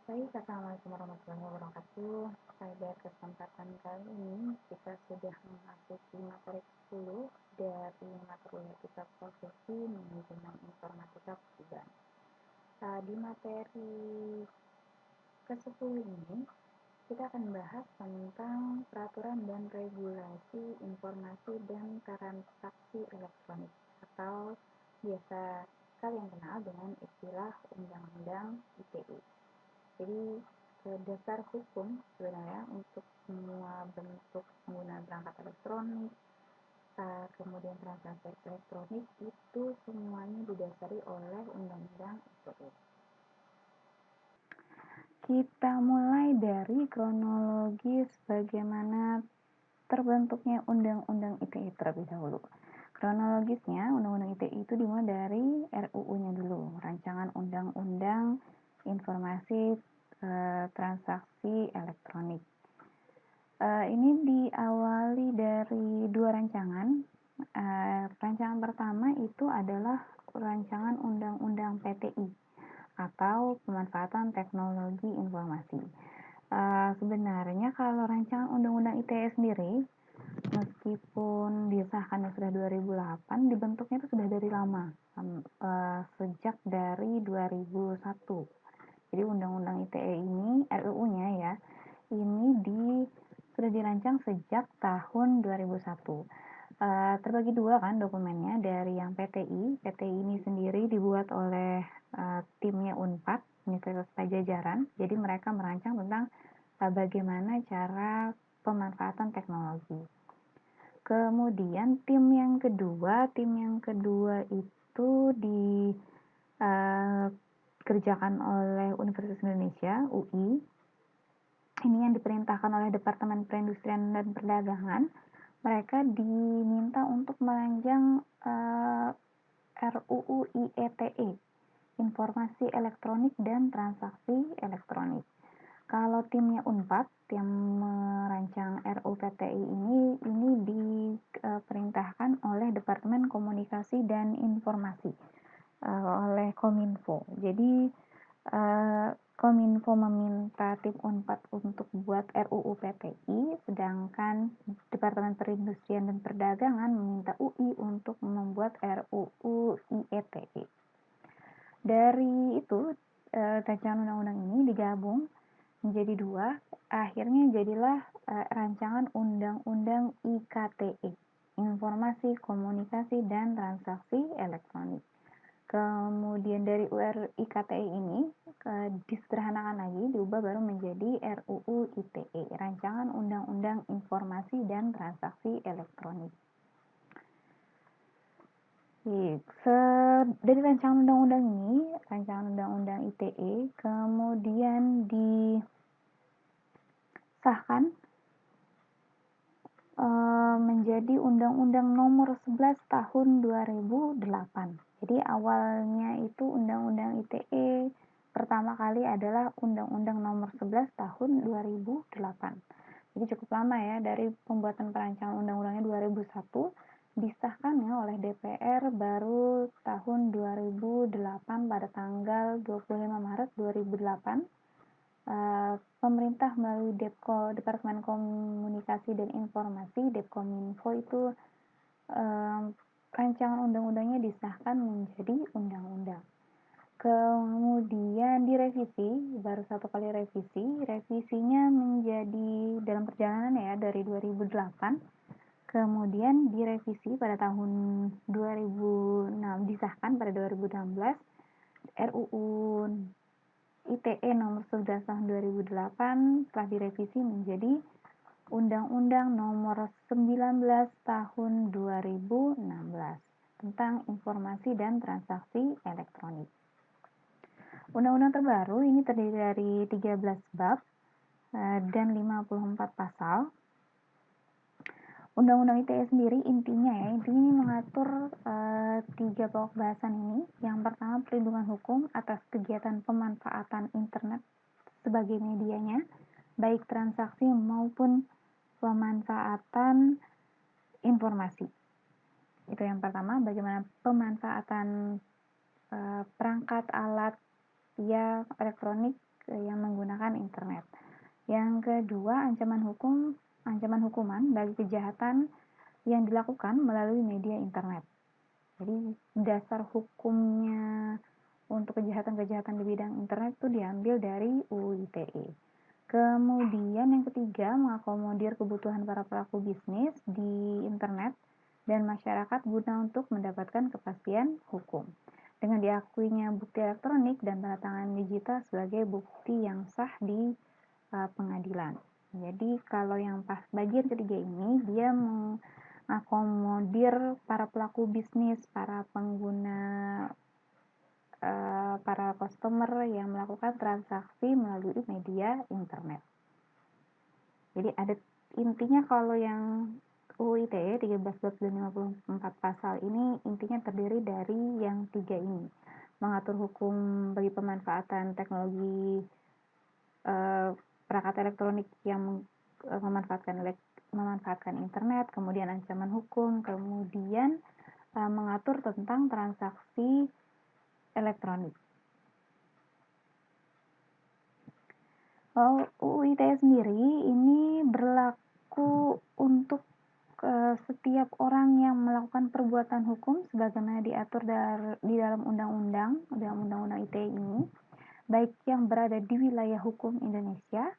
Baik, assalamualaikum warahmatullahi wabarakatuh. Pada kesempatan kali ini kita sudah memasuki materi 10 dari mata kuliah kita profesi manajemen informatika perubahan. Di materi ke-10 ini kita akan bahas tentang peraturan dan regulasi informasi dan transaksi elektronik atau biasa kalian kenal dengan istilah Undang-Undang ITE. Jadi dasar hukum sebenarnya untuk semua bentuk penggunaan perangkat elektronik, kemudian transaksi elektronik itu semuanya didasari oleh Undang-Undang ITE. Kita mulai dari kronologis bagaimana terbentuknya Undang-Undang ITE terlebih dahulu. Kronologisnya, Undang-Undang ITE itu dimulai dari RUU-nya dulu, Rancangan Undang-Undang Informasi Transaksi Elektronik. Ini diawali dari dua rancangan. Rancangan pertama itu adalah Rancangan Undang-Undang PTI atau Pemanfaatan Teknologi Informasi. Sebenarnya kalau rancangan Undang-Undang ITE sendiri, meskipun disahkannya sudah 2008, dibentuknya itu sudah dari lama, sejak dari 2001. Jadi Undang-Undang ITE ini, RUU-nya ya, ini sudah dirancang sejak tahun 2001. Terbagi dua kan dokumennya, dari yang PTI. PTI ini sendiri dibuat oleh timnya Unpad, Universitas Pajajaran. Jadi mereka merancang tentang bagaimana cara pemanfaatan teknologi. Kemudian tim yang kedua itu dikerjakan oleh Universitas Indonesia, UI. Ini yang diperintahkan oleh Departemen Perindustrian dan Perdagangan. Mereka diminta untuk merancang RUU IETE, Informasi Elektronik dan Transaksi Elektronik. Kalau timnya Unpad yang merancang RUU PTI ini diperintahkan oleh Departemen Komunikasi dan Informasi oleh Kominfo. Jadi Kominfo meminta tim Unpad untuk buat RUU PTI, sedangkan Departemen Perindustrian dan Perdagangan meminta UI untuk membuat RUU IETE. Dari itu, rancangan undang-undang ini digabung menjadi dua, akhirnya jadilah rancangan Undang-Undang IKTE, Informasi, Komunikasi, dan Transaksi Elektronik. Kemudian dari UR IKTE ini disederhanakan lagi, diubah baru menjadi RUU ITE, Rancangan Undang-Undang Informasi dan Transaksi Elektronik. Dari rancangan undang-undang ini, rancangan undang-undang ITE, kemudian disahkan menjadi Undang-Undang Nomor 11 Tahun 2008. Jadi awalnya itu Undang-Undang ITE pertama kali adalah Undang-Undang Nomor 11 Tahun 2008. Jadi cukup lama ya, dari pembuatan perancangan undang-undangnya 2001, disahkannya oleh DPR baru tahun 2008 pada tanggal 25 Maret 2008. Pemerintah melalui Departemen Komunikasi dan Informasi, Depkominfo itu rancangan undang-undangnya disahkan menjadi undang-undang. Kemudian direvisi, baru satu kali revisinya menjadi dalam perjalanan ya dari 2008, kemudian direvisi pada tahun 2006, disahkan pada 2016, RUU ITE nomor 11 tahun 2008 telah direvisi menjadi Undang-Undang nomor 19 tahun 2016 tentang informasi dan transaksi elektronik. Undang-undang terbaru ini terdiri dari 13 bab dan 54 pasal. Undang-undang ITE sendiri intinya ini mengatur 3 pokok bahasan ini. Yang pertama, perlindungan hukum atas kegiatan pemanfaatan internet sebagai medianya, baik transaksi maupun pemanfaatan informasi. Itu yang pertama, bagaimana pemanfaatan perangkat alat elektronik yang menggunakan internet. Yang kedua, ancaman hukuman bagi kejahatan yang dilakukan melalui media internet. Jadi dasar hukumnya untuk kejahatan-kejahatan di bidang internet itu diambil dari UU ITE. Kemudian yang ketiga, mengakomodir kebutuhan para pelaku bisnis di internet dan masyarakat guna untuk mendapatkan kepastian hukum. Dengan diakuinya bukti elektronik dan tanda tangan digital sebagai bukti yang sah di pengadilan. Jadi kalau yang pas bagian ketiga ini, dia mengakomodir para pelaku bisnis, para pengguna, para customer yang melakukan transaksi melalui media internet. Jadi ada intinya kalau yang UU ITE 13 bab dan 54 pasal ini intinya terdiri dari yang tiga ini. Mengatur hukum bagi pemanfaatan teknologi perangkat elektronik yang memanfaatkan internet, kemudian ancaman hukum, kemudian mengatur tentang transaksi elektronik. UU ITE sendiri ini berlaku untuk setiap orang yang melakukan perbuatan hukum sebagaimana diatur di dalam undang-undang ITE ini, baik yang berada di wilayah hukum Indonesia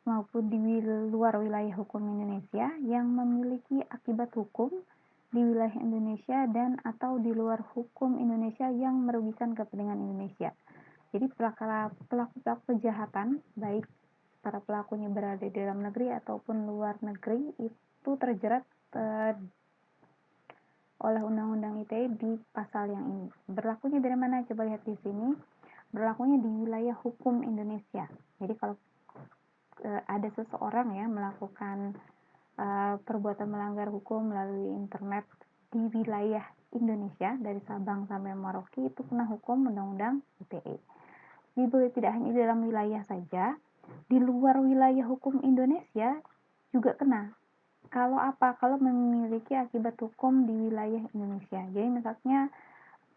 maupun di luar wilayah hukum Indonesia yang memiliki akibat hukum di wilayah Indonesia dan atau di luar hukum Indonesia yang merugikan kepentingan Indonesia. Jadi pelaku-pelaku kejahatan, baik para pelakunya berada di dalam negeri ataupun luar negeri, itu terjerat oleh Undang-Undang ITE di pasal yang ini. Berlakunya dari mana? Coba lihat di sini. Berlakunya di wilayah hukum Indonesia. Jadi kalau ada seseorang ya melakukan perbuatan melanggar hukum melalui internet di wilayah Indonesia dari Sabang sampai Merauke, itu kena hukum Undang-Undang ITE. Jadi tidak hanya di dalam wilayah saja, di luar wilayah hukum Indonesia juga kena. Kalau apa? Kalau memiliki akibat hukum di wilayah Indonesia. Jadi misalnya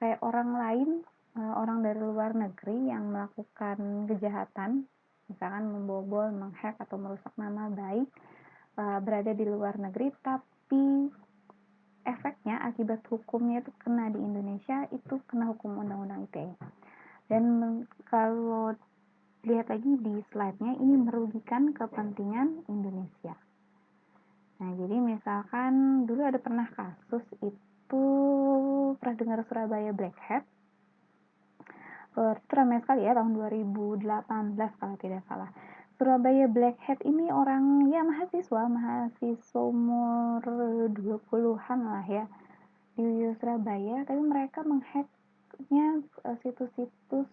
kayak orang lain, orang dari luar negeri yang melakukan kejahatan, misalkan membobol, menghack atau merusak nama baik, berada di luar negeri, tapi efeknya akibat hukumnya itu kena di Indonesia, itu kena hukum Undang-Undang ITE. Dan kalau lihat lagi di slide-nya, ini merugikan kepentingan Indonesia. Nah, jadi misalkan dulu ada pernah kasus itu, pernah dengar Surabaya Black Hat. Itu ramai sekali ya, tahun 2018 kalau tidak salah. Surabaya Black Hat ini orang ya mahasiswa umur 20-an lah ya di Surabaya, tapi mereka menghacknya situs-situs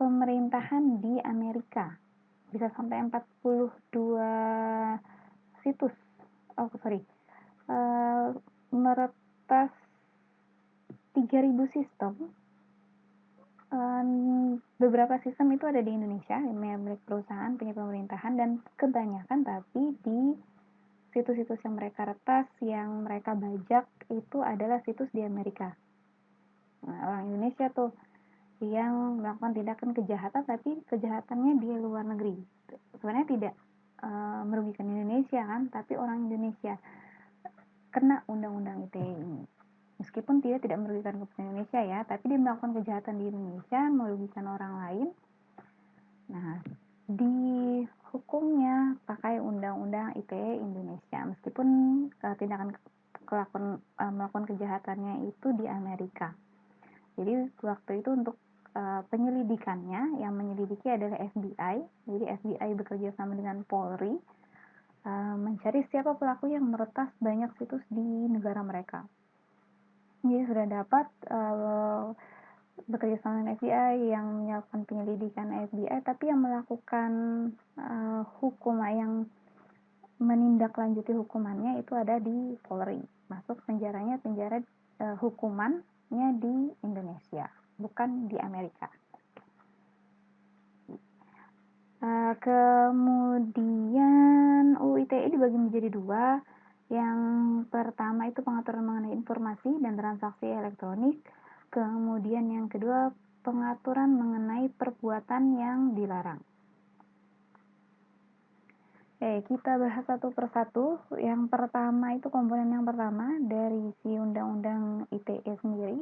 pemerintahan di Amerika, bisa sampai 42 situs, meretas 3.000 sistem. Beberapa sistem itu ada di Indonesia, milik perusahaan punya pemerintahan, dan kebanyakan tapi di situs-situs yang mereka retas, yang mereka bajak itu adalah situs di Amerika. Nah, orang Indonesia tuh yang melakukan tindakan kejahatan, tapi kejahatannya di luar negeri. Sebenarnya tidak merugikan Indonesia kan, tapi orang Indonesia kena Undang-Undang ITE ini. Meskipun dia tidak merugikan kepentingan Indonesia ya, tapi dia melakukan kejahatan di Indonesia, merugikan orang lain. Nah, di hukumnya pakai Undang-Undang ITE Indonesia, meskipun tindakan melakukan kejahatannya itu di Amerika. Jadi waktu itu untuk penyelidikannya, yang menyelidiki adalah FBI. Jadi FBI bekerja sama dengan Polri mencari siapa pelaku yang meretas banyak situs di negara mereka. Jadi sudah dapat bekerja sama dengan FBI yang melakukan penyelidikan FBI, tapi yang melakukan hukum yang menindaklanjuti hukumannya itu ada di Polri. Masuk penjara hukumannya di Indonesia, bukan di Amerika. Kemudian UU ITE dibagi menjadi dua. Yang pertama itu pengaturan mengenai informasi dan transaksi elektronik. Kemudian yang kedua pengaturan mengenai perbuatan yang dilarang. Kita bahas satu persatu. Yang pertama itu komponen yang pertama dari si Undang-Undang ITE sendiri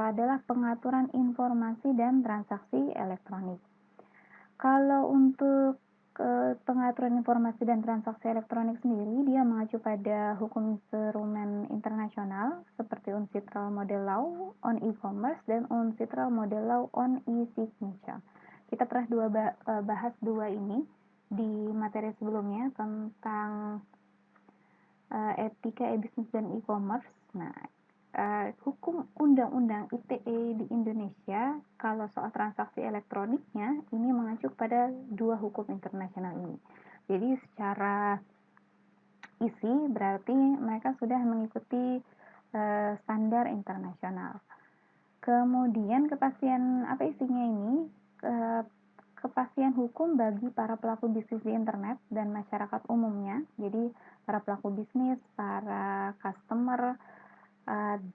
adalah pengaturan informasi dan transaksi elektronik. Kalau untuk pengaturan informasi dan transaksi elektronik sendiri, dia mengacu pada hukum instrumen internasional seperti UNCITRAL Model Law on E-commerce dan UNCITRAL Model Law on E-signature. Kita pernah bahas dua ini di materi sebelumnya tentang etika e-bisnis dan e-commerce. Nah, hukum undang-undang ITE di Indonesia kalau soal transaksi elektroniknya ini mengacu pada dua hukum internasional ini. Jadi secara isi berarti mereka sudah mengikuti standar internasional. Kemudian kepastian apa isinya ini? Kepastian hukum bagi para pelaku bisnis di internet dan masyarakat umumnya. Jadi para pelaku bisnis, para customer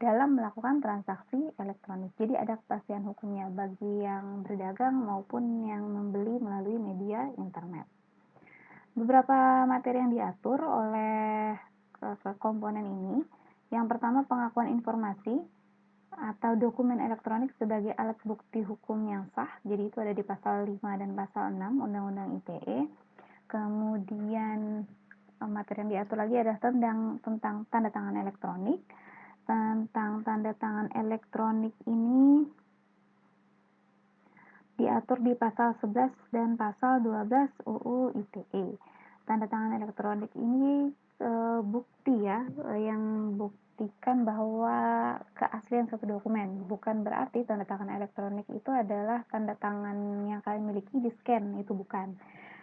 dalam melakukan transaksi elektronik. Jadi ada kepastian hukumnya bagi yang berdagang maupun yang membeli melalui media internet. Beberapa materi yang diatur oleh komponen ini. Yang pertama, pengakuan informasi atau dokumen elektronik sebagai alat bukti hukum yang sah. Jadi itu ada di pasal 5 dan pasal 6 Undang-Undang ITE. Kemudian materi yang diatur lagi adalah tentang tanda tangan elektronik. Tentang tanda tangan elektronik ini diatur di pasal 11 dan pasal 12 UU ITE. Tanda tangan elektronik ini bukti ya, yang buktikan bahwa keaslian suatu dokumen. Bukan berarti tanda tangan elektronik itu adalah tanda tangan yang kalian miliki di scan, itu bukan.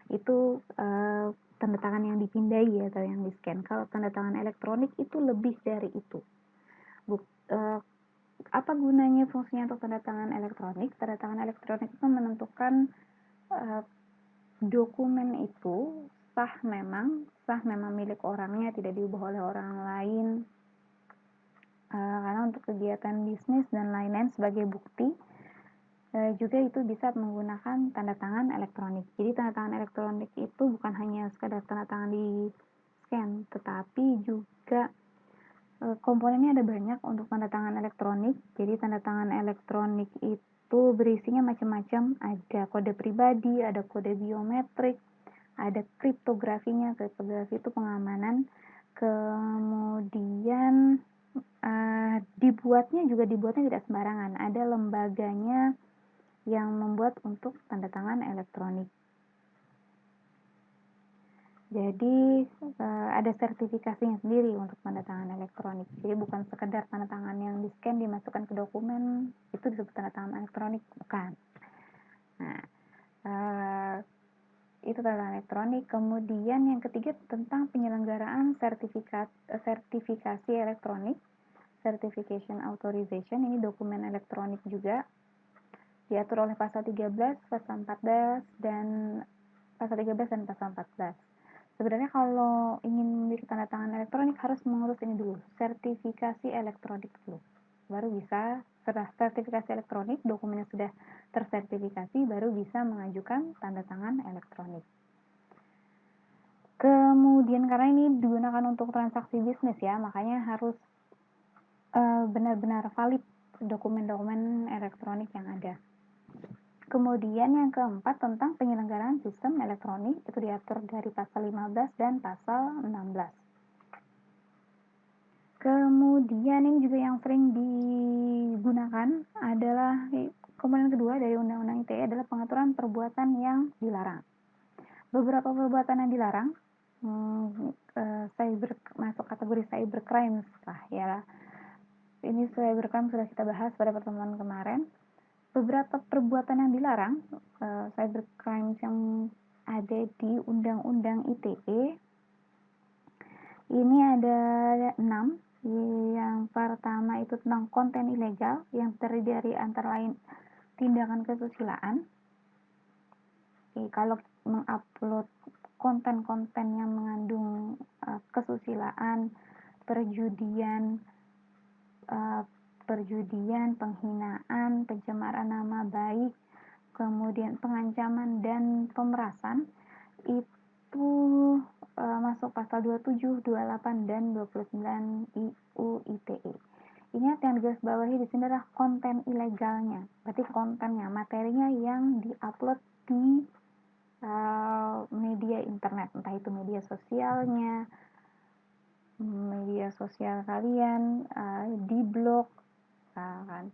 Itu tanda tangan yang dipindai atau yang di scan. Kalau tanda tangan elektronik itu lebih dari itu. Apa gunanya fungsinya untuk tanda tangan elektronik? Tanda tangan elektronik itu menentukan dokumen itu sah memang milik orangnya, tidak diubah oleh orang lain, karena untuk kegiatan bisnis dan lain-lain sebagai bukti juga itu bisa menggunakan tanda tangan elektronik. Jadi tanda tangan elektronik itu bukan hanya sekadar tanda tangan di scan, tetapi juga komponennya ada banyak untuk tanda tangan elektronik. Jadi tanda tangan elektronik itu berisinya macam-macam, ada kode pribadi, ada kode biometrik, ada kriptografinya. Kriptografi itu pengamanan. Kemudian dibuatnya tidak sembarangan, ada lembaganya yang membuat untuk tanda tangan elektronik. Jadi ada sertifikasinya sendiri untuk tanda tangan elektronik. Jadi bukan sekedar tanda tangan yang di scan dimasukkan ke dokumen itu disebut tanda tangan elektronik, bukan. Nah, itu tanda tangan elektronik. Kemudian yang ketiga tentang penyelenggaraan sertifikasi elektronik, certification authorization. Ini dokumen elektronik juga diatur oleh pasal 13, pasal 14 dan pasal 13 dan pasal 14. Sebenarnya kalau ingin memiliki tanda tangan elektronik harus mengurus ini dulu, sertifikasi elektronik dulu. Baru bisa, setelah sertifikasi elektronik, dokumennya sudah tersertifikasi, baru bisa mengajukan tanda tangan elektronik. Kemudian karena ini digunakan untuk transaksi bisnis ya, makanya harus benar-benar valid dokumen-dokumen elektronik yang ada. Kemudian yang keempat tentang penyelenggaraan sistem elektronik, itu diatur dari pasal 15 dan pasal 16. Kemudian ini juga yang sering digunakan adalah komponen kedua dari Undang-Undang ITE adalah pengaturan perbuatan yang dilarang. Beberapa perbuatan yang dilarang masuk kategori cybercrime lah ya. Ini cybercrime sudah kita bahas pada pertemuan kemarin. Beberapa perbuatan yang dilarang cybercrime yang ada di Undang-Undang ITE ini ada 6. Yang pertama itu tentang konten ilegal yang terdiri dari antara lain tindakan kesusilaan. Kalau mengupload konten-konten yang mengandung kesusilaan, perjudian, perjudian, penghinaan, pencemaran nama baik, kemudian pengancaman dan pemerasan itu masuk pasal 27, 28 dan 29 UU ITE. Ingat yang digarisbawahi di sini adalah konten ilegalnya. Berarti kontennya, materinya yang diupload di media internet, entah itu media sosialnya, media sosial kalian, di blog, kan.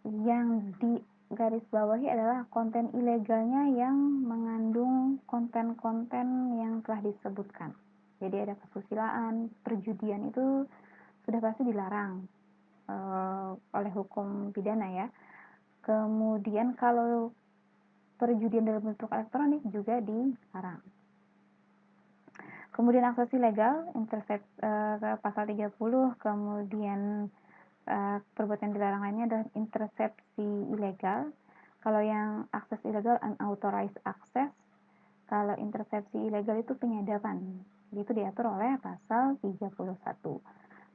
Yang digarisbawahi adalah konten ilegalnya yang mengandung konten-konten yang telah disebutkan. Jadi ada kesusilaan, perjudian itu sudah pasti dilarang oleh hukum pidana ya. Kemudian kalau perjudian dalam bentuk elektronik juga dilarang. Kemudian akses ilegal, pasal 30, kemudian perbuatan dilarang lainnya adalah intersepsi ilegal. Kalau yang akses ilegal unauthorized access, kalau intersepsi ilegal itu penyadapan. Itu diatur oleh pasal 31.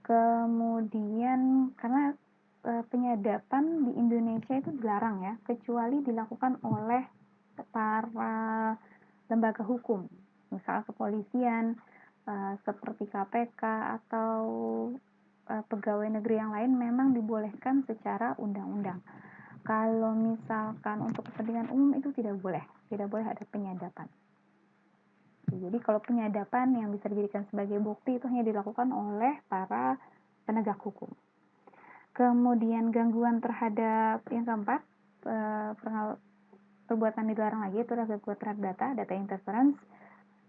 Kemudian karena penyadapan di Indonesia itu dilarang ya, kecuali dilakukan oleh para lembaga hukum, misalnya kepolisian, seperti KPK atau pegawai negeri yang lain memang dibolehkan secara undang-undang. Kalau misalkan untuk kepentingan umum itu tidak boleh ada penyadapan. Jadi kalau penyadapan yang bisa dijadikan sebagai bukti itu hanya dilakukan oleh para penegak hukum. Kemudian gangguan terhadap yang keempat, perbuatan dilarang lagi itu adalah gangguan terhadap data interference,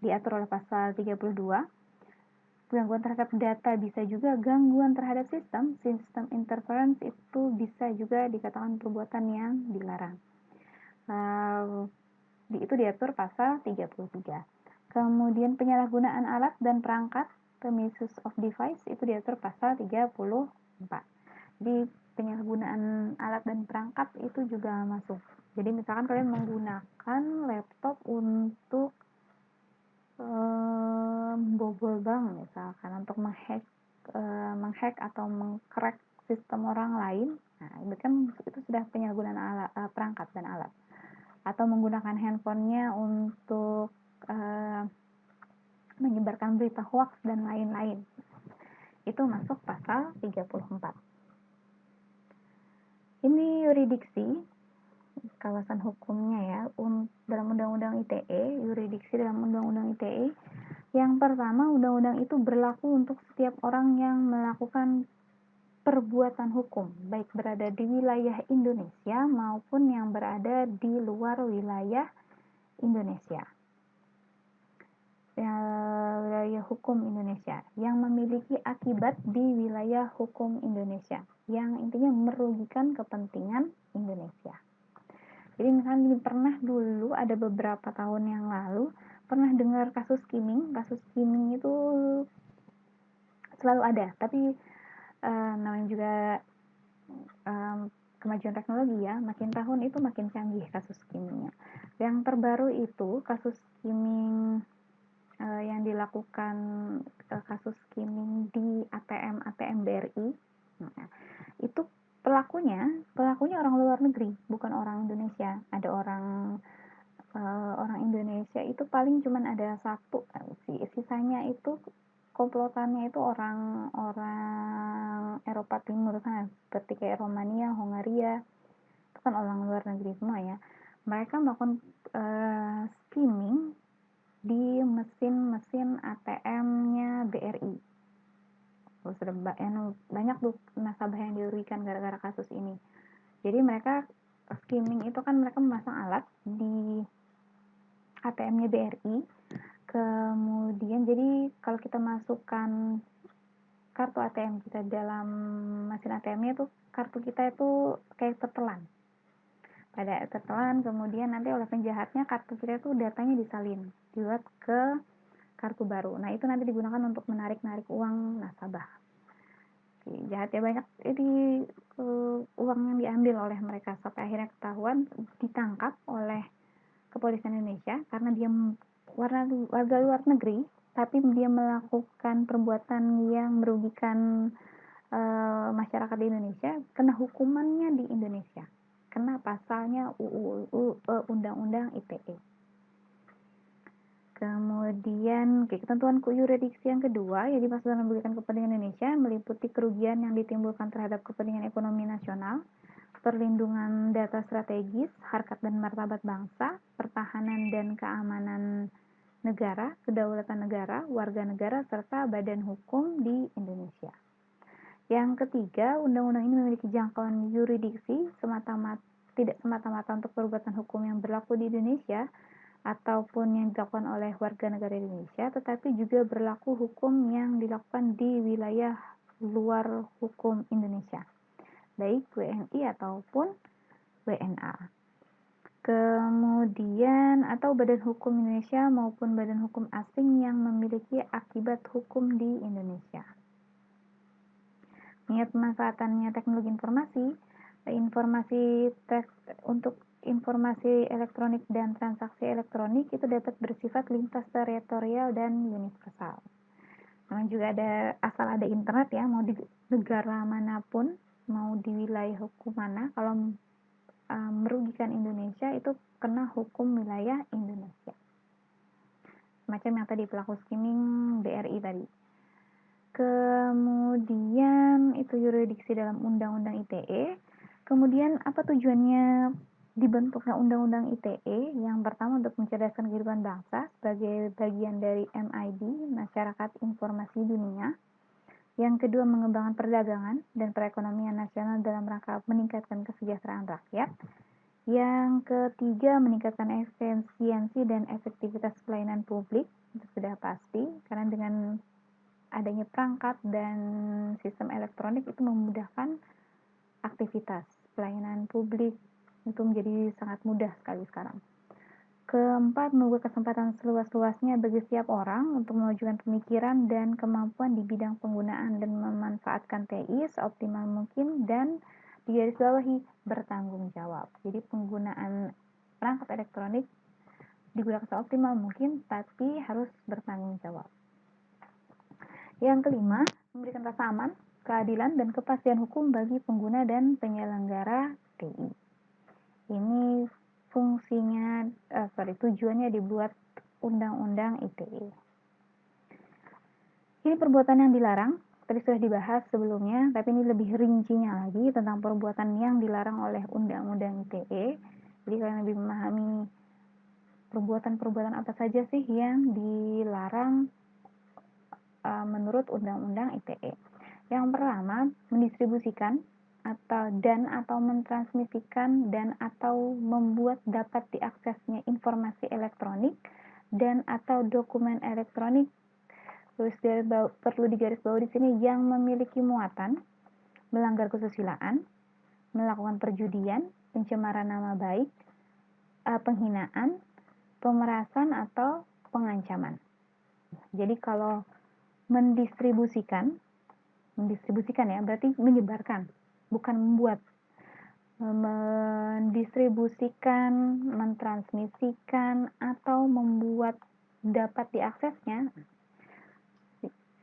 diatur oleh pasal 32. Gangguan terhadap data bisa juga gangguan terhadap sistem interference itu bisa juga dikatakan perbuatan yang dilarang. Itu diatur pasal 33. Kemudian penyalahgunaan alat dan perangkat, the misuse of device, itu diatur pasal 34. Jadi penyalahgunaan alat dan perangkat itu juga masuk. Jadi misalkan kalian menggunakan laptop untuk membobol bank misalkan, untuk menghack atau mengcrack sistem orang lain, nah itu kan itu sudah penyalahgunaan alat, perangkat dan alat. Atau menggunakan handphonenya untuk menyebarkan berita hoax dan lain-lain, itu masuk pasal 34. Ini yuridiksi kawasan hukumnya ya, dalam undang-undang ITE, yuridiksi dalam undang-undang ITE. Yang pertama, undang-undang itu berlaku untuk setiap orang yang melakukan perbuatan hukum, baik berada di wilayah Indonesia maupun yang berada di luar wilayah Indonesia. Wilayah hukum Indonesia yang memiliki akibat di wilayah hukum Indonesia, yang intinya merugikan kepentingan Indonesia. Jadi misalnya pernah dulu ada beberapa tahun yang lalu pernah dengar kasus skimming. Kasus skimming itu selalu ada, tapi namanya juga kemajuan teknologi ya, makin tahun itu makin canggih kasus skimmingnya. Yang terbaru itu kasus skimming yang dilakukan, kasus skimming di ATM BRI. Nah, itu pelakunya orang luar negeri, bukan orang Indonesia. Ada orang Indonesia itu paling cuman ada satu, sisanya itu komplotannya itu orang Eropa Timur sana, seperti kayak Romania, Hongaria, itu kan orang luar negeri semua ya. Mereka melakukan skimming di mesin ATM-nya BRI. Sudah banyak tuh nasabah yang dirugikan gara-gara kasus ini. Jadi mereka skimming itu kan mereka memasang alat di ATM-nya BRI. Kemudian jadi kalau kita masukkan kartu ATM kita dalam mesin ATM-nya itu, kartu kita itu kayak tertelan. Pada tertelan, kemudian nanti oleh penjahatnya kartu kita itu datanya disalin, dibuat ke kartu baru. Nah, itu nanti digunakan untuk menarik uang nasabah. Jahatnya banyak, jadi uang yang diambil oleh mereka sampai akhirnya ketahuan, ditangkap oleh kepolisian Indonesia karena dia warga luar negeri, tapi dia melakukan perbuatan yang merugikan masyarakat di Indonesia kena hukumannya di Indonesia, kena pasalnya Undang-Undang ITE. Kemudian ketentuan yurisdiksi yang kedua yang dimaksud dalam merugikan kepentingan Indonesia meliputi kerugian yang ditimbulkan terhadap kepentingan ekonomi nasional, perlindungan data strategis, harkat dan martabat bangsa, pertahanan dan keamanan negara, kedaulatan negara, warga negara, serta badan hukum di Indonesia. Yang ketiga, undang-undang ini memiliki jangkauan yurisdiksi tidak semata-mata untuk perbuatan hukum yang berlaku di Indonesia ataupun yang dilakukan oleh warga negara Indonesia, tetapi juga berlaku hukum yang dilakukan di wilayah luar hukum Indonesia, baik WNI ataupun WNA. Kemudian atau badan hukum Indonesia maupun badan hukum asing yang memiliki akibat hukum di Indonesia. Mengingat pemanfaatannya teknologi untuk informasi elektronik dan transaksi elektronik itu dapat bersifat lintas teritorial dan universal. Memang juga asal ada internet ya, mau di negara manapun, mau di wilayah hukum mana, kalau merugikan Indonesia itu kena hukum wilayah Indonesia. Semacam yang tadi pelaku skimming BRI tadi. Kemudian itu yurisdiksi dalam Undang-Undang ITE. Kemudian apa tujuannya dibentuknya Undang-Undang ITE? Yang pertama untuk mencerdaskan kehidupan bangsa sebagai bagian dari MID, Masyarakat Informasi Dunia. Yang kedua mengembangkan perdagangan dan perekonomian nasional dalam rangka meningkatkan kesejahteraan rakyat. Yang ketiga meningkatkan efisiensi dan efektivitas pelayanan publik. Itu sudah pasti karena dengan adanya perangkat dan sistem elektronik itu memudahkan aktivitas pelayanan publik itu menjadi sangat mudah sekali sekarang. Keempat, membuka kesempatan seluas-luasnya bagi setiap orang untuk memajukan pemikiran dan kemampuan di bidang penggunaan dan memanfaatkan TI seoptimal mungkin dan digarisbawahi bertanggung jawab. Jadi penggunaan perangkat elektronik digunakan seoptimal mungkin tapi harus bertanggung jawab. Yang kelima, memberikan rasa aman, keadilan, dan kepastian hukum bagi pengguna dan penyelenggara TI. Ini tujuannya dibuat Undang-Undang ITE. Ini perbuatan yang dilarang, tadi sudah dibahas sebelumnya, tapi ini lebih rincinya lagi tentang perbuatan yang dilarang oleh Undang-Undang ITE. Jadi kalian lebih memahami perbuatan-perbuatan apa saja sih yang dilarang menurut Undang-Undang ITE. Yang pertama, mendistribusikan atau mentransmisikan dan atau membuat dapat diaksesnya informasi elektronik dan atau dokumen elektronik. Perlu digarisbawahi di sini yang memiliki muatan melanggar kesusilaan, melakukan perjudian, pencemaran nama baik, penghinaan, pemerasan atau pengancaman. Jadi kalau mendistribusikan ya berarti menyebarkan, bukan membuat. Mendistribusikan, mentransmisikan atau membuat dapat diaksesnya,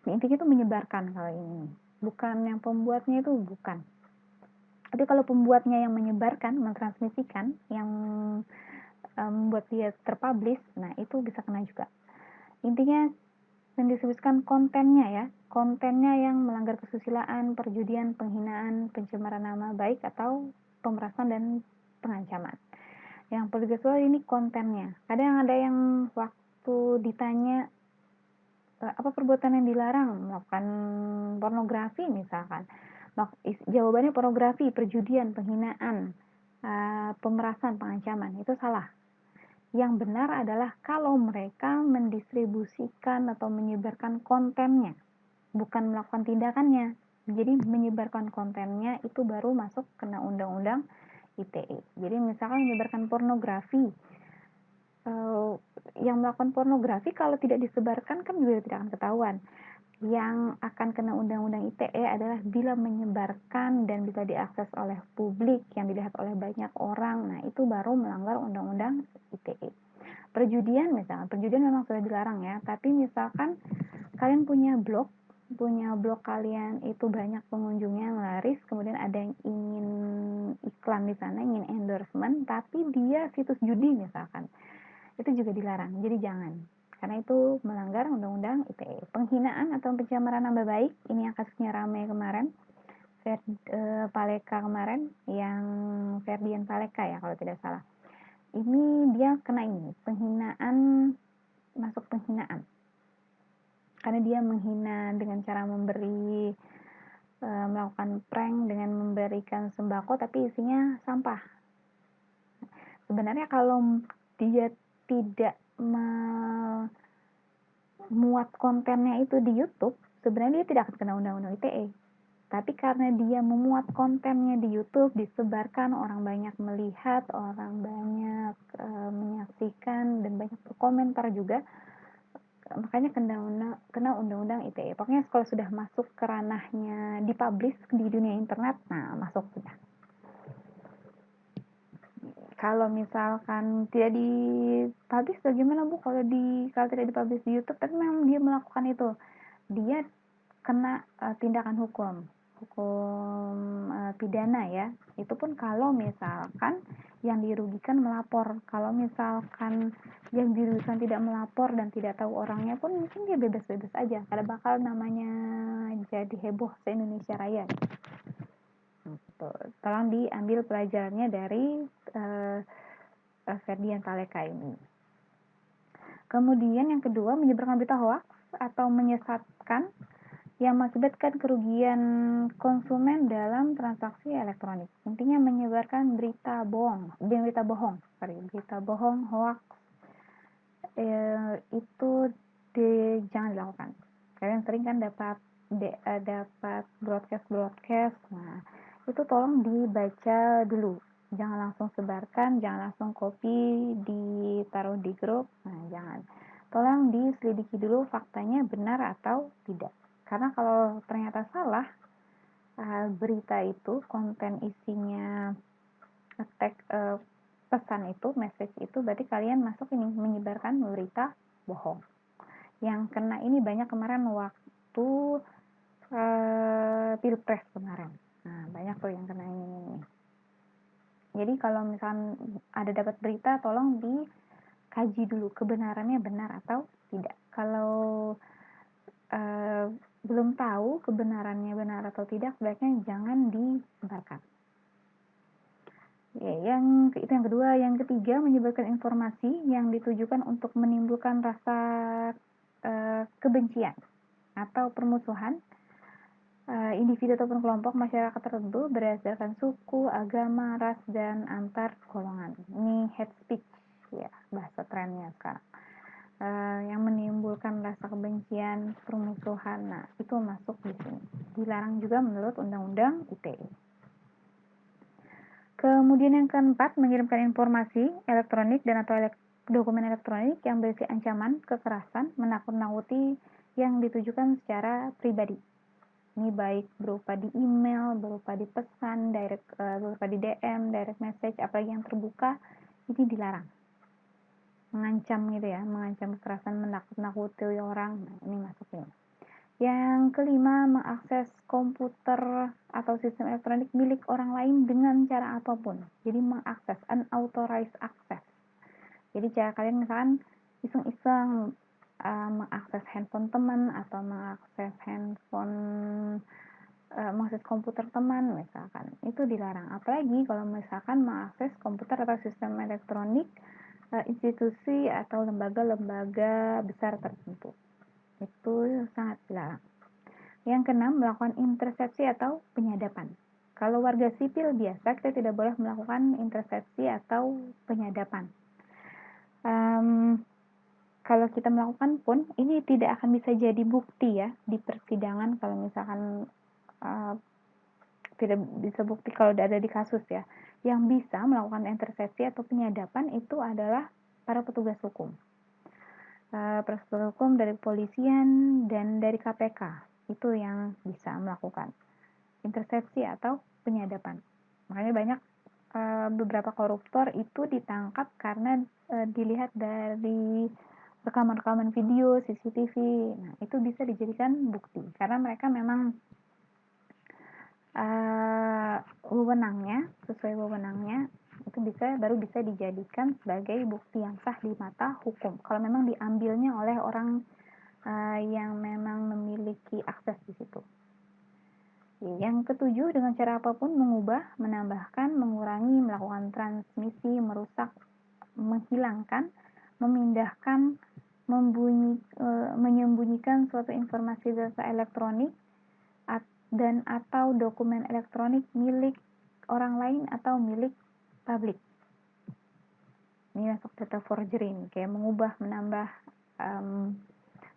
intinya itu menyebarkan kalau ini, bukan yang pembuatnya itu bukan. Tapi kalau pembuatnya yang menyebarkan, mentransmisikan, yang membuat dia terpublish, nah itu bisa kena juga. Intinya mendistribusikan kontennya yang melanggar kesusilaan, perjudian, penghinaan, pencemaran nama baik atau pemerasan dan pengancaman. Yang perlu digarisbawahi ini kontennya. Kadang ada yang waktu ditanya apa perbuatan yang dilarang, melakukan pornografi misalkan, jawabannya pornografi, perjudian, penghinaan, pemerasan, pengancaman, itu salah. Yang benar adalah kalau mereka mendistribusikan atau menyebarkan kontennya, bukan melakukan tindakannya. Jadi menyebarkan kontennya itu baru masuk kena Undang-Undang ITE. Jadi misalkan menyebarkan pornografi, yang melakukan pornografi kalau tidak disebarkan kan juga tidak akan ketahuan. Yang akan kena Undang-Undang ITE adalah bila menyebarkan dan bisa diakses oleh publik, yang dilihat oleh banyak orang, nah itu baru melanggar Undang-Undang ITE. Perjudian misalkan, perjudian memang sudah dilarang ya, tapi misalkan kalian punya blog punya blog kalian itu banyak pengunjungnya, laris, kemudian ada yang ingin iklan di sana, ingin endorsement, tapi dia situs judi misalkan, itu juga dilarang. Jadi jangan, karena itu melanggar Undang-Undang ITE. Penghinaan atau pencemaran nama baik, ini yang kasusnya ramai kemarin, Paleka kemarin, yang Ferdian Paleka ya kalau tidak salah. Ini dia kena ini, penghinaan, masuk penghinaan. Karena dia menghina dengan cara melakukan prank dengan memberikan sembako tapi isinya sampah. Sebenarnya kalau dia tidak memuat kontennya itu di YouTube, sebenarnya dia tidak akan kena Undang-Undang ITE. Tapi karena dia memuat kontennya di YouTube, disebarkan, orang banyak melihat, orang banyak menyaksikan, dan banyak berkomentar juga, makanya kena Undang-Undang ITE. Pokoknya kalau sudah masuk ke ranahnya dipublish di dunia internet, nah masuk sudah. Kalau misalkan tidak dipublish bagaimana Bu? Kalau tidak dipublish di YouTube, tapi memang dia melakukan itu, dia kena tindakan hukum pidana ya. Itu pun kalau misalkan yang dirugikan melapor. Kalau misalkan yang dirugikan tidak melapor dan tidak tahu orangnya pun, mungkin dia bebas-bebas aja, karena bakal namanya jadi heboh se-Indonesia Raya. Tolong diambil pelajarannya dari Ferdian Paleka ini. Kemudian yang kedua, menyebarkan berita hoax atau menyesatkan yang mengakibatkan kerugian konsumen dalam transaksi elektronik. Intinya menyebarkan berita bohong, berita bohong, hoax, itu jangan dilakukan. Kalian sering kan dapat broadcast. Nah, itu tolong dibaca dulu. Jangan langsung sebarkan, jangan langsung copy, ditaruh di grup. Nah, jangan. Tolong diselidiki dulu faktanya benar atau tidak. Karena kalau ternyata salah, berita itu, konten isinya pesan itu, message itu, berarti kalian masuk ini, menyebarkan berita bohong. Yang kena ini banyak kemarin waktu pilpres kemarin. Nah, banyak tuh yang kena ini. Jadi kalau misalkan ada dapat berita, tolong dikaji dulu kebenarannya benar atau tidak. Kalau belum tahu kebenarannya benar atau tidak, sebaiknya jangan disebarkan. Ya, itu yang kedua. Yang ketiga, menyebarkan informasi yang ditujukan untuk menimbulkan rasa kebencian atau permusuhan individu ataupun kelompok masyarakat tertentu berdasarkan suku, agama, ras, dan antar golongan. Ini hate speech ya, bahasa trennya sekarang. Yang menimbulkan rasa kebencian, permusuhan, nah itu masuk di sini. Dilarang juga menurut Undang-Undang ITE. Kemudian yang keempat, mengirimkan informasi elektronik dan atau dokumen elektronik yang berisi ancaman, kekerasan, menakut-nakuti yang ditujukan secara pribadi. Ini baik berupa di email, berupa di pesan, berupa di DM, direct message, apalagi yang terbuka, ini dilarang. Mengancam gitu ya, mengancam kekerasan, menakut-nakuti orang, nah ini masuknya. Yang kelima, mengakses komputer atau sistem elektronik milik orang lain dengan cara apapun. Jadi mengakses, unauthorized access. Jadi cara kalian misalkan iseng-iseng mengakses handphone teman atau mengakses mengakses komputer teman misalkan, itu dilarang. Apalagi kalau misalkan mengakses komputer atau sistem elektronik institusi atau lembaga-lembaga besar tertentu. Itu sangat dilarang. Yang keenam, melakukan intersepsi atau penyadapan. Kalau warga sipil biasa, kita tidak boleh melakukan intersepsi atau penyadapan. Kalau kita melakukan pun, ini tidak akan bisa jadi bukti ya di persidangan. Kalau misalkan tidak bisa bukti kalau ada di kasus ya. Yang bisa melakukan intersepsi atau penyadapan itu adalah para petugas hukum. Petugas hukum dari kepolisian dan dari KPK itu yang bisa melakukan intersepsi atau penyadapan. Makanya banyak beberapa koruptor itu ditangkap karena dilihat dari rekaman-rekaman video, CCTV. Nah, itu bisa dijadikan bukti karena mereka memang sesuai wewenangnya itu baru bisa dijadikan sebagai bukti yang sah di mata hukum. Kalau memang diambilnya oleh orang yang memang memiliki akses di situ. Yang ketujuh, dengan cara apapun mengubah, menambahkan, mengurangi, melakukan transmisi, merusak, menghilangkan, memindahkan, menyembunyikan suatu informasi data elektronik dan atau dokumen elektronik milik orang lain atau milik publik. Ini masuk data forgery, kayak mengubah, menambah,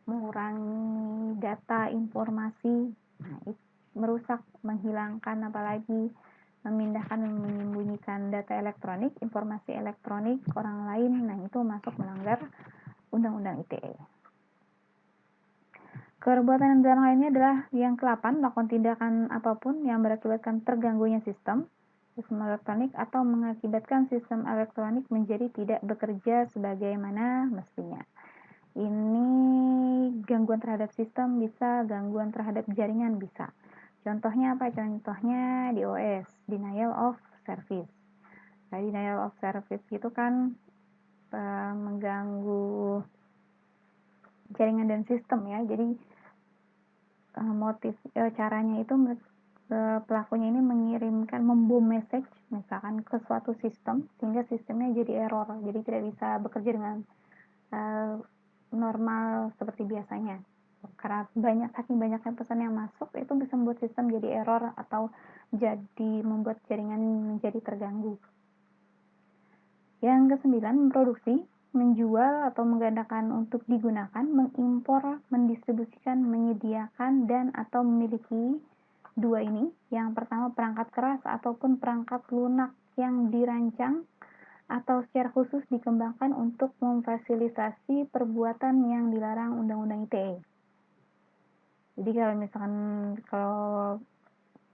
mengurangi data informasi. Nah, itu merusak, menghilangkan, apalagi memindahkan, menyembunyikan data elektronik, informasi elektronik orang lain. Nah, itu masuk melanggar Undang-Undang ITE. Perbuatan yang dilarang lainnya adalah yang ke-8, melakukan tindakan apapun yang berakibatkan terganggunya sistem elektronik atau mengakibatkan sistem elektronik menjadi tidak bekerja sebagaimana mestinya. Ini gangguan terhadap sistem bisa, gangguan terhadap jaringan bisa. Contohnya apa? Contohnya DOS, denial of service. Nah, denial of service itu kan mengganggu jaringan dan sistem ya. Jadi caranya itu pelakunya ini mengirimkan, membom message misalkan ke suatu sistem sehingga sistemnya jadi error, jadi tidak bisa bekerja dengan normal seperti biasanya. Karena saking banyaknya pesan yang masuk, itu bisa membuat sistem jadi error atau jadi membuat jaringan menjadi terganggu. Yang ke-9, memproduksi, menjual atau menggandakan untuk digunakan, mengimpor, mendistribusikan, menyediakan, dan atau memiliki dua ini. Yang pertama, perangkat keras ataupun perangkat lunak yang dirancang atau secara khusus dikembangkan untuk memfasilitasi perbuatan yang dilarang Undang-Undang ITE. Jadi kalau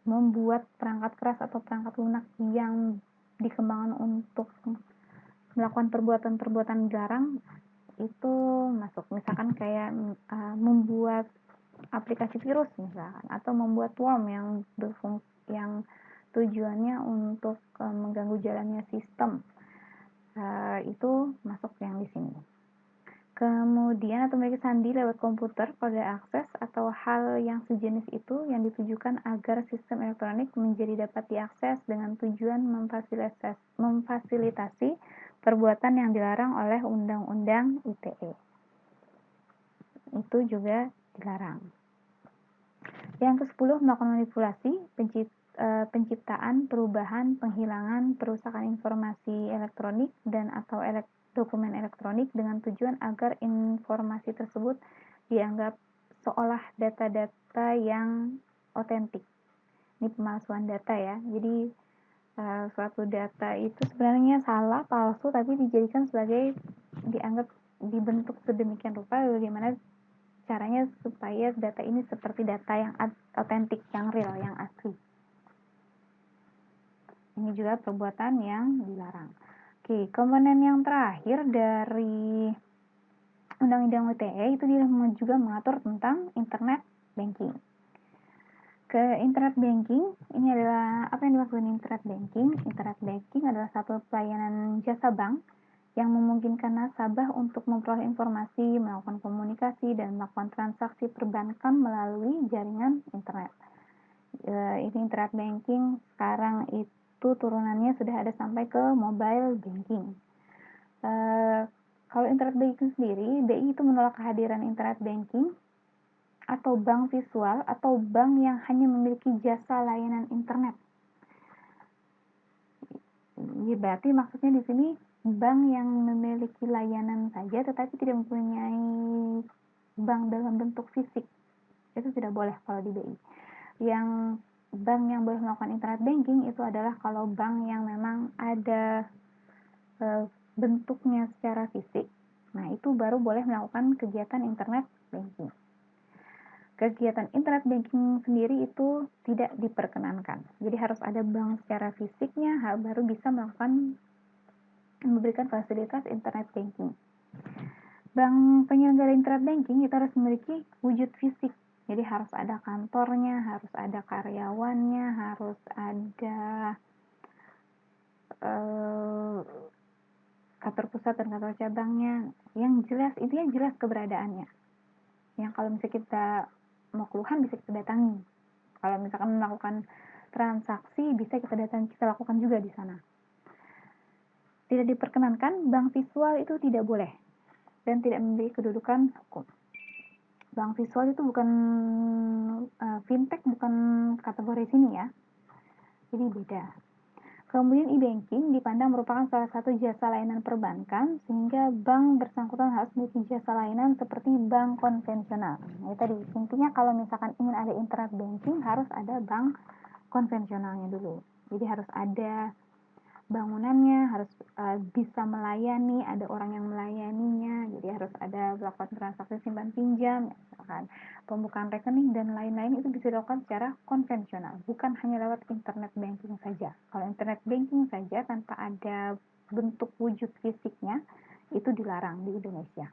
membuat perangkat keras atau perangkat lunak yang dikembangkan untuk melakukan perbuatan-perbuatan dilarang, itu masuk. Misalkan kayak membuat aplikasi virus misalkan, atau membuat worm yang tujuannya untuk mengganggu jalannya sistem, itu masuk yang di sini. Kemudian atau memiliki sandi lewat komputer, kode akses, atau hal yang sejenis itu yang ditujukan agar sistem elektronik menjadi dapat diakses dengan tujuan memfasilitasi perbuatan yang dilarang oleh Undang-Undang ITE. Itu juga dilarang. Yang ke-10, melakukan manipulasi, penciptaan, perubahan, penghilangan, perusakan informasi elektronik dan atau dokumen elektronik dengan tujuan agar informasi tersebut dianggap seolah data-data yang otentik. Ini pemalsuan data ya. Jadi suatu data itu sebenarnya salah, palsu, tapi dijadikan sebagai, dibentuk sedemikian rupa bagaimana caranya supaya data ini seperti data yang otentik, yang real, yang asli. Ini juga perbuatan yang dilarang. Oke, komponen yang terakhir dari Undang-Undang ITE itu dia juga mengatur tentang internet banking. Ke internet banking, ini adalah apa yang dimaksud internet banking? Internet banking adalah satu pelayanan jasa bank yang memungkinkan nasabah untuk memperoleh informasi, melakukan komunikasi, dan melakukan transaksi perbankan melalui jaringan internet. Ini internet banking sekarang itu turunannya sudah ada sampai ke mobile banking. Kalau internet banking sendiri, BI itu menolak kehadiran internet banking atau bank visual atau bank yang hanya memiliki jasa layanan internet. Ya, berarti maksudnya di sini bank yang memiliki layanan saja tetapi tidak mempunyai bank dalam bentuk fisik. Itu tidak boleh kalau di BI. Yang bank yang boleh melakukan internet banking itu adalah kalau bank yang memang ada bentuknya secara fisik. Nah, itu baru boleh melakukan kegiatan internet banking. Kegiatan internet banking sendiri itu tidak diperkenankan. Jadi harus ada bank secara fisiknya baru bisa memberikan fasilitas internet banking. Bank penyelenggara internet banking itu harus memiliki wujud fisik. Jadi harus ada kantornya, harus ada karyawannya, harus ada kantor pusat dan kantor cabangnya. Yang jelas, intinya jelas keberadaannya. Yang kalau misalnya kita mau keluhan bisa kita datangi. Kalau misalkan melakukan transaksi bisa kita lakukan juga di sana. Tidak diperkenankan bank visual itu tidak boleh dan tidak memiliki kedudukan hukum. Bank visual itu bukan fintech, bukan kategori sini ya. Jadi beda. Kemudian e-banking dipandang merupakan salah satu jasa layanan perbankan sehingga bank bersangkutan harus memiliki jasa layanan seperti bank konvensional. Ini tadi intinya kalau misalkan ingin ada internet banking harus ada bank konvensionalnya dulu. Jadi harus ada bangunannya, harus bisa melayani, ada orang yang melayaninya, jadi harus ada melakukan transaksi simpan pinjam, misalkan pembukaan rekening dan lain-lain itu bisa dilakukan secara konvensional, bukan hanya lewat internet banking saja. Kalau internet banking saja tanpa ada bentuk wujud fisiknya itu dilarang di Indonesia.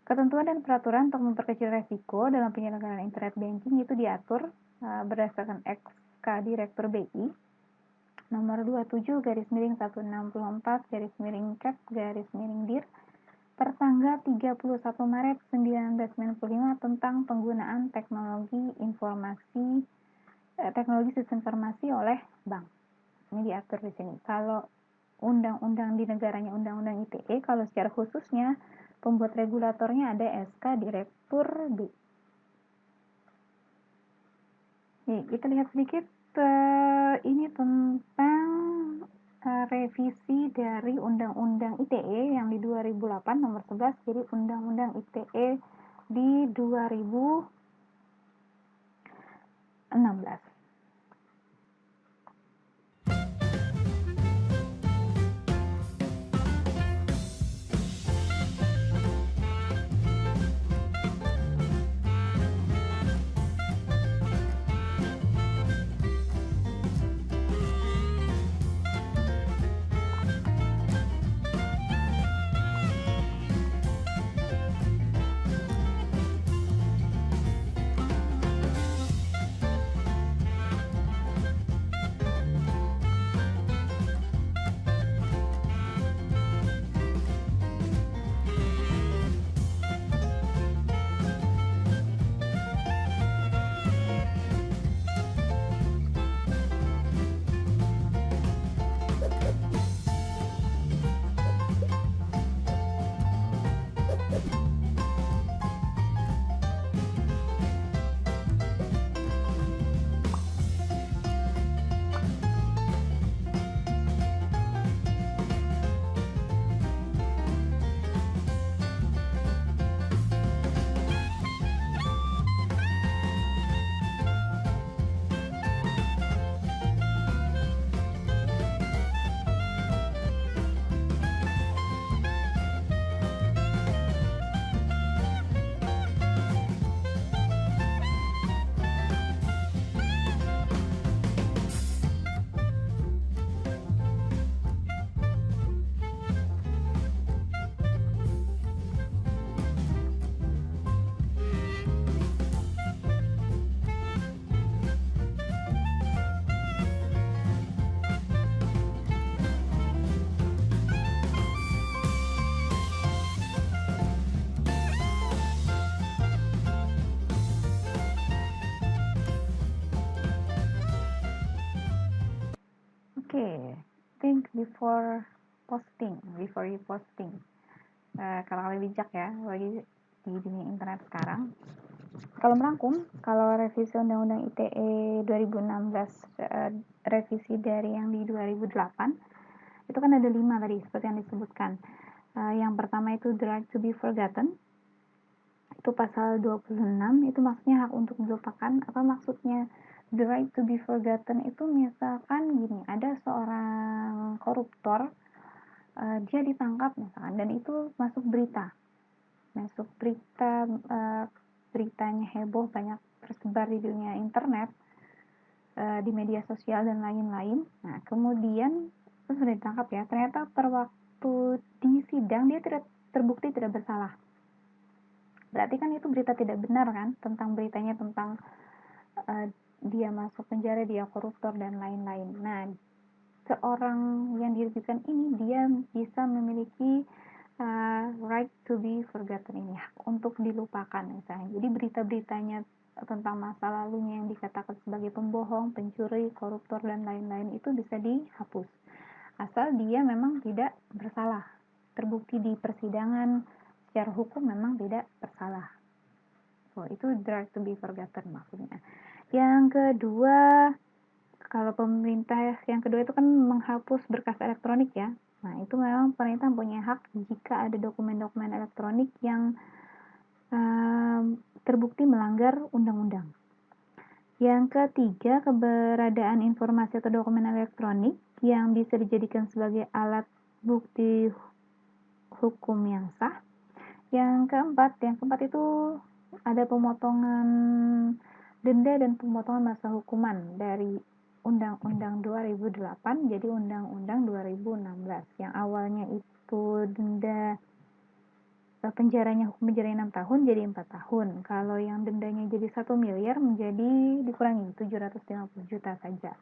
Ketentuan dan peraturan untuk memperkecil resiko dalam penyelenggaraan internet banking itu diatur berdasarkan SK Direktur BI nomor 27/1664/Kep/Dir tertanggal 31 Maret 1995 tentang penggunaan teknologi sistem informasi oleh bank. Ini diatur di sini. Kalau undang-undang di negaranya undang-undang ITE, kalau secara khususnya pembuat regulatornya ada SK Direktur BI. Nih, kita lihat sedikit ini tentang revisi dari Undang-Undang ITE yang di 2008 nomor 11, jadi Undang-Undang ITE di 2016. Think before you posting. Kalau bijak ya, lagi di dunia internet sekarang. Kalau merangkum, kalau revisi Undang-Undang ITE 2016, revisi dari yang di 2008, itu kan ada 5 tadi, seperti yang disebutkan. Yang pertama itu the right to be forgotten, itu pasal 26, itu maksudnya hak untuk dilupakan. Apa maksudnya the right to be forgotten? Itu misalkan gini, ada seorang koruptor, dia ditangkap misalkan, dan itu masuk berita, beritanya heboh, banyak tersebar di dunia internet, di media sosial dan lain-lain. Nah, kemudian itu sudah ditangkap ya, ternyata waktu di sidang dia terbukti tidak bersalah. Berarti kan itu berita tidak benar kan, tentang beritanya tentang dia masuk penjara, dia koruptor dan lain-lain. Nah, seorang yang dirugikan ini dia bisa memiliki right to be forgotten, ini hak untuk dilupakan misalnya. Jadi berita-beritanya tentang masa lalunya yang dikatakan sebagai pembohong, pencuri, koruptor dan lain-lain itu bisa dihapus asal dia memang tidak bersalah, terbukti di persidangan secara hukum memang tidak bersalah. So, itu right to be forgotten maksudnya. Yang kedua, kalau pemerintah yang kedua itu kan menghapus berkas elektronik ya. Nah, itu memang pemerintah punya hak jika ada dokumen-dokumen elektronik yang terbukti melanggar undang-undang. Yang ketiga, keberadaan informasi atau dokumen elektronik yang bisa dijadikan sebagai alat bukti hukum yang sah. Yang keempat itu ada pemotongan denda dan pemotongan masa hukuman dari Undang-Undang 2008 jadi Undang-Undang 2016. Yang awalnya itu denda penjaranya hukum penjara 6 tahun jadi 4 tahun. Kalau yang dendanya jadi 1 miliar menjadi dikurangi 750 juta saja.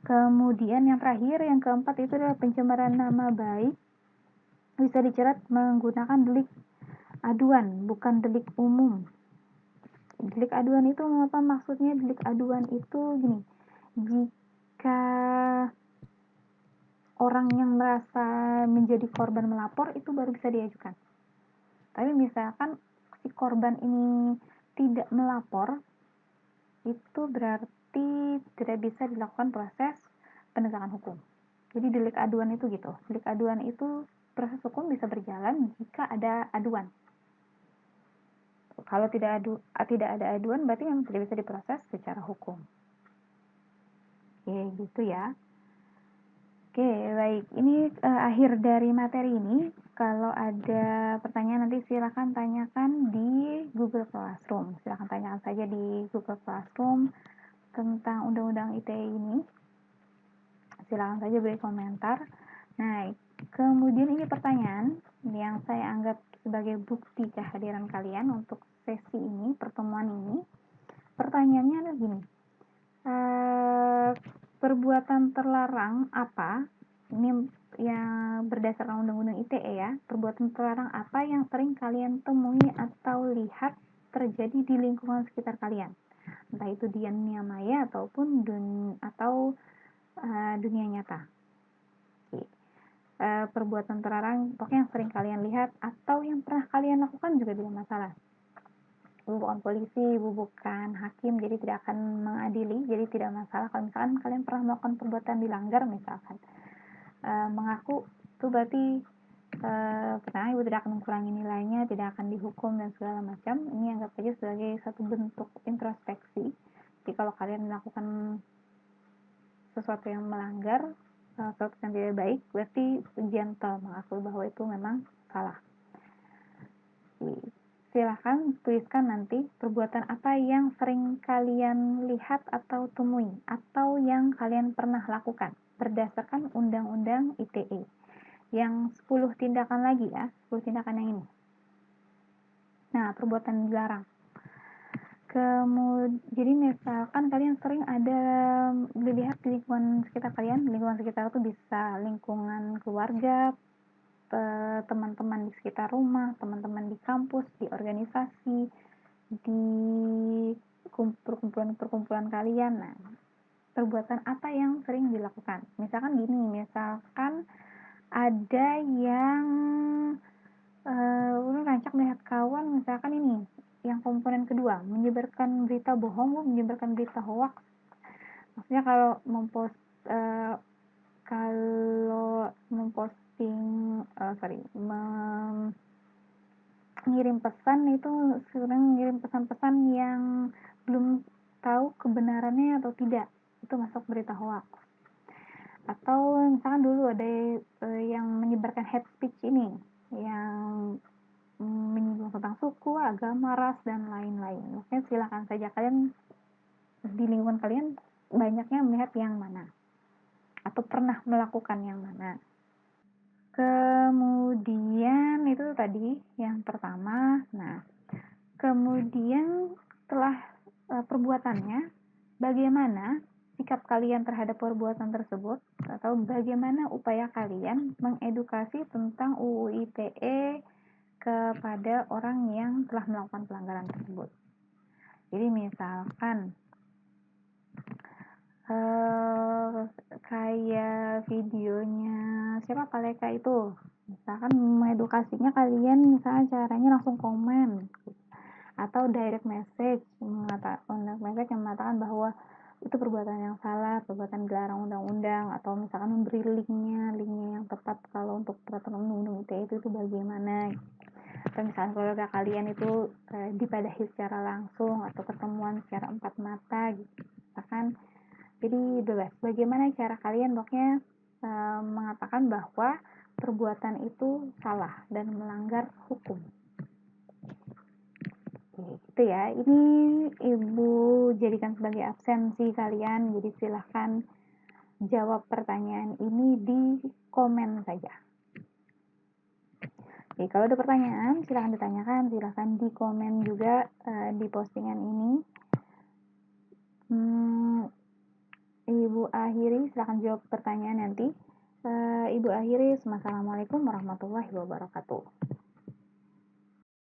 Kemudian yang terakhir, yang keempat itu adalah pencemaran nama baik bisa dijerat menggunakan delik aduan, bukan delik umum. Delik aduan itu apa maksudnya? Delik aduan itu gini, jika orang yang merasa menjadi korban melapor itu baru bisa diajukan. Tapi misalkan si korban ini tidak melapor, itu berarti tidak bisa dilakukan proses penegakan hukum. Jadi delik aduan itu gitu. Delik aduan itu proses hukum bisa berjalan jika ada aduan. Kalau tidak ada aduan berarti memang tidak bisa diproses secara hukum. Oke, gitu ya. Oke, baik. Ini akhir dari materi ini. Kalau ada pertanyaan nanti silakan tanyakan di Google Classroom. Silakan tanyakan saja di Google Classroom tentang Undang-Undang ITE ini. Silakan saja beri komentar. Nah, kemudian ini pertanyaan yang saya anggap sebagai bukti kehadiran kalian untuk sesi ini, pertemuan ini. Pertanyaannya adalah gini. Perbuatan terlarang apa? Ini yang berdasarkan Undang-Undang ITE ya. Perbuatan terlarang apa yang sering kalian temui atau lihat terjadi di lingkungan sekitar kalian? Entah itu di dunia maya ataupun dunia nyata. Perbuatan terlarang pokoknya yang sering kalian lihat atau yang pernah kalian lakukan juga tidak masalah. Ibu bukan polisi, ibu bukan hakim, jadi tidak akan mengadili, jadi tidak masalah kalau misalkan kalian pernah melakukan perbuatan dilanggar misalkan. Mengaku itu berarti pertama ibu tidak akan mengurangi nilainya, tidak akan dihukum dan segala macam. Ini anggap saja sebagai satu bentuk introspeksi. Jadi kalau kalian melakukan sesuatu yang melanggar, sesuatu yang tidak baik, berarti gentle mengaku bahwa itu memang salah. Silahkan tuliskan nanti perbuatan apa yang sering kalian lihat atau temui atau yang kalian pernah lakukan berdasarkan Undang-Undang ITE. Yang 10 tindakan lagi ya, 10 tindakan yang ini. Nah, perbuatan dilarang. Jadi misalkan kalian sering ada dilihat di lingkungan sekitar kalian, lingkungan sekitar itu bisa lingkungan keluarga, teman-teman di sekitar rumah, teman-teman di kampus, di organisasi, di perkumpulan kalian. Nah, perbuatan apa yang sering dilakukan? Misalkan gini, misalkan ada yang rancak melihat kawan, misalkan ini, yang komponen kedua, menyebarkan berita bohong, menyebarkan berita hoax. Maksudnya kalau mengirim pesan itu sebenarnya mengirim pesan-pesan yang belum tahu kebenarannya atau tidak, itu masuk berita hoax. Atau misalkan dulu ada yang menyebarkan hate speech ini, yang menyinggung tentang suku, agama, ras, dan lain-lain. Makanya silakan saja kalian di lingkungan kalian banyaknya melihat yang mana atau pernah melakukan yang mana. Kemudian itu tadi yang pertama. Nah, kemudian setelah perbuatannya, bagaimana sikap kalian terhadap perbuatan tersebut, atau bagaimana upaya kalian mengedukasi tentang UU ITE kepada orang yang telah melakukan pelanggaran tersebut. Jadi misalkan kayak videonya siapa Paleka itu, misalkan mengedukasinya kalian, misalnya caranya langsung komen atau direct message yang mengatakan bahwa itu perbuatan yang salah, perbuatan dilarang undang-undang, atau misalkan memberi linknya yang tepat kalau untuk peraturan undang-undang ITE itu bagaimana. Atau misalkan keluarga kalian itu dipadahi secara langsung atau ketemuan secara empat mata gitu. Misalkan, jadi bebas. Bagaimana cara kalian pokoknya mengatakan bahwa perbuatan itu salah dan melanggar hukum. Gitu ya. Ini Ibu jadikan sebagai absensi kalian. Jadi silahkan jawab pertanyaan ini di komen saja. Jadi kalau ada pertanyaan silahkan ditanyakan, silahkan di komen juga di postingan ini. Ibu akhiri, silahkan jawab pertanyaan nanti. Ibu akhiri, Assalamualaikum warahmatullahi wabarakatuh.